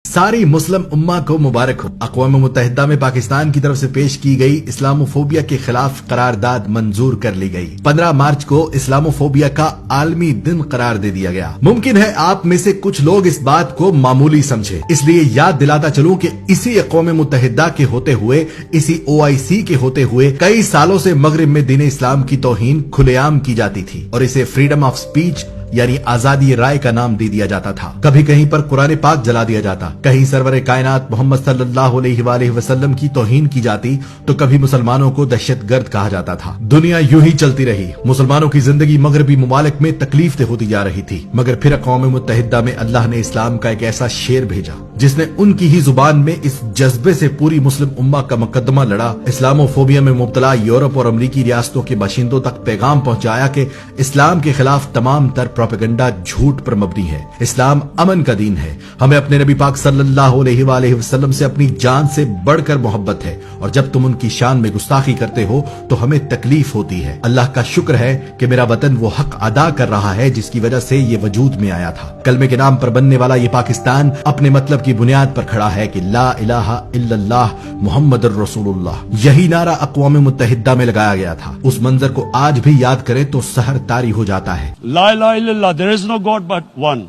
ساری مسلم امہ کو مبارک ہو۔ اقوام متحدہ میں پاکستان کی طرف سے پیش کی گئی اسلاموفوبیا کے خلاف قرارداد منظور کر لی گئی۔ 15 مارچ کو اسلاموفوبیا کا عالمی دن قرار دے دیا گیا۔ ممکن ہے آپ میں سے کچھ لوگ اس بات کو معمولی سمجھے، اس لیے یاد دلاتا چلوں کہ اسی اقوام متحدہ کے ہوتے ہوئے، اسی OIC کے ہوتے ہوئے کئی سالوں سے مغرب میں دین اسلام کی توہین کھلے عام کی جاتی تھی اور اسے فریڈم آف سپیچ یعنی آزادی رائے کا نام دے دیا جاتا تھا۔ کبھی کہیں پر قرآن پاک جلا دیا جاتا، کہیں سرور کائنات محمد صلی اللہ علیہ وآلہ وسلم کی توہین کی جاتی، تو کبھی مسلمانوں کو دہشت گرد کہا جاتا تھا۔ دنیا یوں ہی چلتی رہی، مسلمانوں کی زندگی مغربی ممالک میں تکلیف دہ ہوتی جا رہی تھی، مگر پھر اقوام متحدہ میں اللہ نے اسلام کا ایک ایسا شیر بھیجا جس نے ان کی ہی زبان میں اس جذبے سے پوری مسلم امہ کا مقدمہ لڑا، اسلاموفوبیا میں مبتلا یورپ اور امریکی ریاستوں کے باشندوں تک پیغام پہنچایا کہ اسلام کے خلاف تمام تر پروپیگنڈا جھوٹ پر مبنی ہے، اسلام امن کا دین ہے، ہمیں اپنے نبی پاک صلی اللہ علیہ وآلہ وسلم سے اپنی جان سے بڑھ کر محبت ہے، اور جب تم ان کی شان میں گستاخی کرتے ہو تو ہمیں تکلیف ہوتی ہے۔ اللہ کا شکر ہے کہ میرا وطن وہ حق ادا کر رہا ہے جس کی وجہ سے یہ وجود میں آیا تھا۔ کلمے کے نام پر بننے والا یہ پاکستان اپنے مطلب کی بنیاد پر کھڑا ہے کہ لا الہ الا اللہ محمد الرسول اللہ، یہی نعرہ اقوام متحدہ میں لگایا گیا تھا۔ اس منظر کو آج بھی یاد کریں تو سحر طاری ہو جاتا ہے۔ لا الہ الا اللہ، there is no God but one,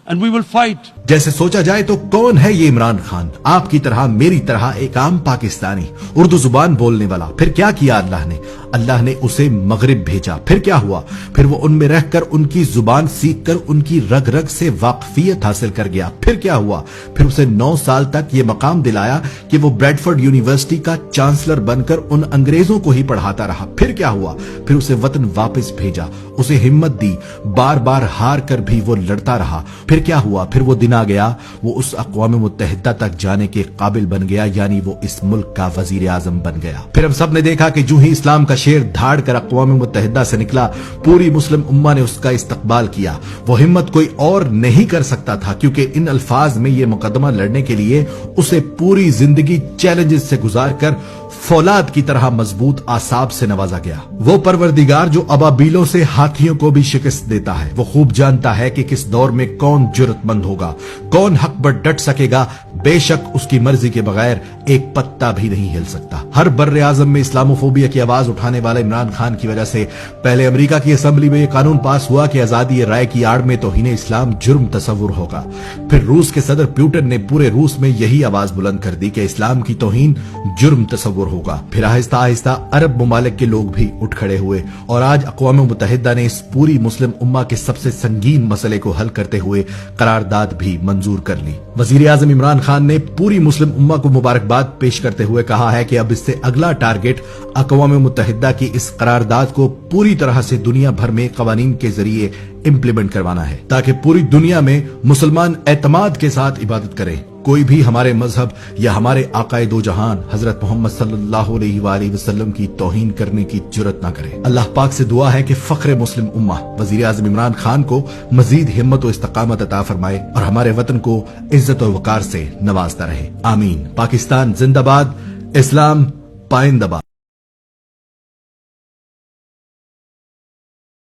and we will fight. جیسے سوچا جائے تو کون ہے یہ عمران خان؟ آپ کی طرح میری طرح ایک عام پاکستانی، اردو زبان بولنے والا۔ پھر کیا کیا اللہ نے اسے مغرب بھیجا۔ پھر کیا ہوا؟ پھر وہ ان میں رہ کر ان کی زبان سیکھ کر ان کی رگ رگ سے واقفیت حاصل کر گیا۔ پھر کیا ہوا؟ پھر اسے 9 سال تک یہ مقام دلایا کہ وہ بریڈفورڈ یونیورسٹی کا چانسلر بن کر ان انگریزوں کو ہی پڑھاتا رہا۔ پھر کیا ہوا؟ پھر اسے وطن واپس بھیجا، اسے ہمت دی، بار بار ہار کر بھی وہ لڑتا رہا۔ پھر کیا ہوا؟ پھر وہ دن آ گیا، وہ اس اقوام متحدہ تک جانے کے قابل بن گیا، یعنی وہ اس ملک کا وزیر اعظم بن گیا۔ پھر ہم سب نے دیکھا کہ جو ہی اسلام کا شیر دھاڑ کر اقوام متحدہ سے نکلا، پوری مسلم امہ نے اس کا استقبال کیا۔ وہ ہمت کوئی اور نہیں کر سکتا تھا، کیونکہ ان الفاظ میں یہ مقدمہ لڑنے کے لیے اسے پوری زندگی چیلنجز سے گزار کر فولاد کی طرح مضبوط اعصاب سے نوازا گیا۔ وہ پروردگار جو ابابیلوں سے ہاتھیوں کو بھی شکست دیتا ہے، وہ خوب جانتا ہے کہ کس دور میں کون جرت مند ہوگا، کون حق پر ڈٹ سکے گا۔ بے شک اس کی مرضی کے بغیر ایک پتا بھی نہیں ہل سکتا۔ ہر بر اعظم میں اسلاموفوبیا کی آواز اٹھانے والے عمران خان کی وجہ سے پہلے امریکہ کی اسمبلی میں یہ قانون پاس ہوا کہ آزادی رائے کی آڑ میں توہین اسلام جرم تصور ہوگا۔ پھر روس کے صدر پیوٹن نے پورے روس میں یہی آواز بلند کر دی کہ اسلام کی توہین جرم تصور ہوگا۔ پھر آہستہ آہستہ عرب ممالک کے لوگ بھی اٹھ کھڑے ہوئے، اور آج اقوام متحدہ نے اس پوری مسلم امہ کے سب سے سنگین مسئلے کو حل کرتے ہوئے قرارداد بھی منظور کر لی۔ وزیر اعظم عمران خان نے پوری مسلم امہ کو مبارکباد پیش کرتے ہوئے کہا ہے کہ اب اس سے اگلا ٹارگٹ اقوام متحدہ کی اس قرارداد کو پوری طرح سے دنیا بھر میں قوانین کے ذریعے امپلیمنٹ کروانا ہے، تاکہ پوری دنیا میں مسلمان اعتماد کے ساتھ عبادت کریں، کوئی بھی ہمارے مذہب یا ہمارے آقا دو جہان حضرت محمد صلی اللہ علیہ وآلہ وسلم کی توہین کرنے کی جرت نہ کرے۔ اللہ پاک سے دعا ہے کہ فخر مسلم امہ وزیر اعظم عمران خان کو مزید ہمت و استقامت عطا فرمائے اور ہمارے وطن کو عزت و وقار سے نوازتا رہے۔ آمین۔ پاکستان زندہ باد، اسلام پائندہ باد۔